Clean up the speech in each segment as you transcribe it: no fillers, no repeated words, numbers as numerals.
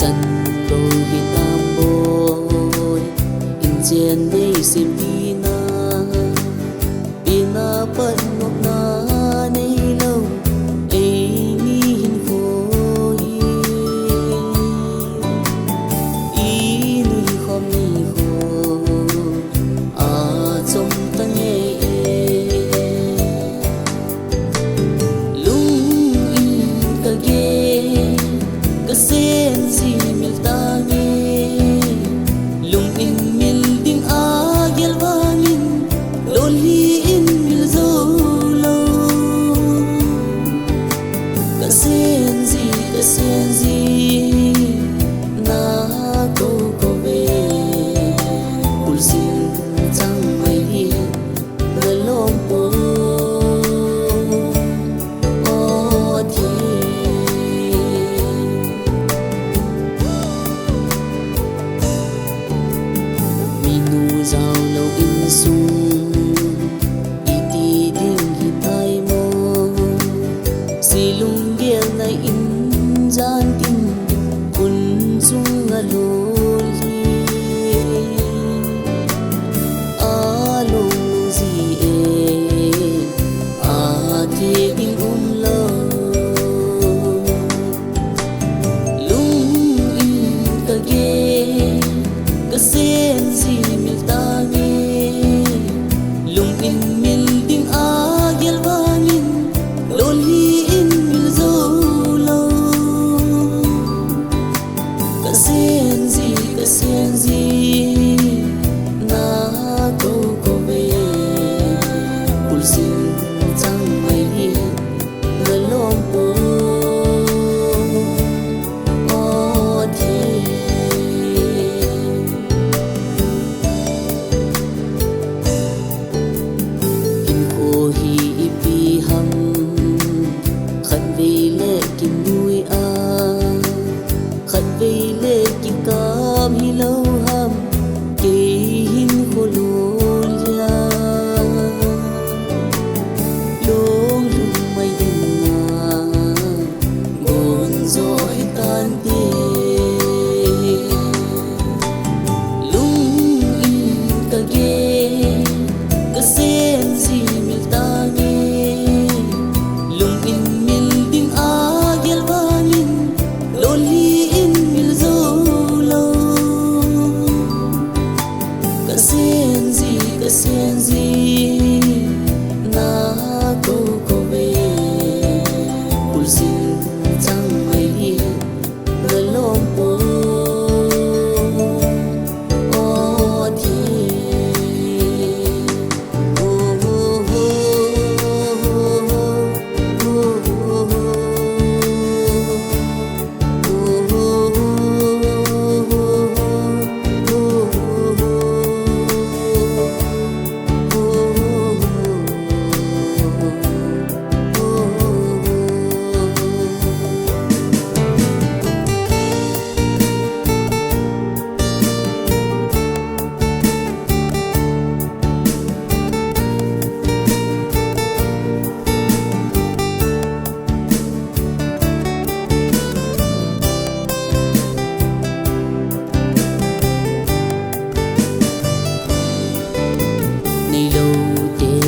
chân cầu hi tam bồi in chen đây sim pina pan ngọc na nay lâu ai ni hin khôi y ni khom ni khô trong ta nghe lung in ka ge ka sen si mil ta nghe lung in mil ding a gel wangin lol hi in mil zo lo ka sen si na ko ve ul sin chang mai hi na lom po o thi mi nu zao lo in sung iti ding hi tai mo si lung gel na in jan tin kun chung a lo hi a lung zi a thi ding lo lung in ka ge ka sen si mil ta nghe lung in mil ding a gel wangin lol hi in mil zo lo ka sen si na ko ve ul sin chang mai hi na lom po o thi hi pi ham khat ve le kin nui a khat ve le ki kam hi lo ham ke hin ko lo ya long lung mai din na gon zo hi tan te lung in ka ge ka sen si mil ta nghe lung in mil ding a gel wangin lol hi in mil zo lo ka sen si na ko ve ul sin chang mai hi na lom po o thi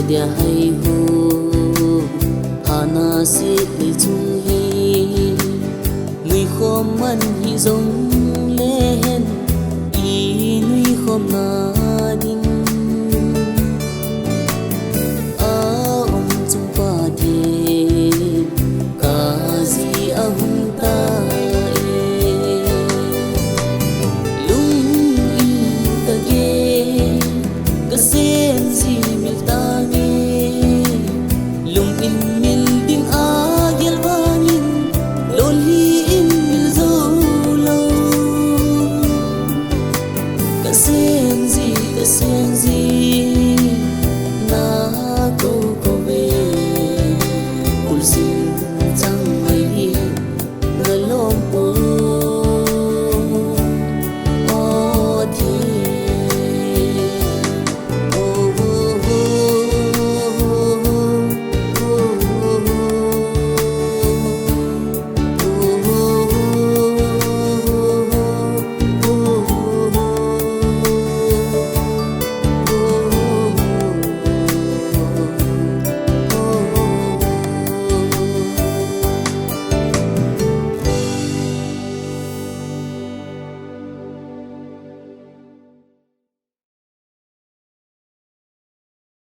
dia hay ho hana se le chung hi nui khom man hi zong le hen i nui khom na ding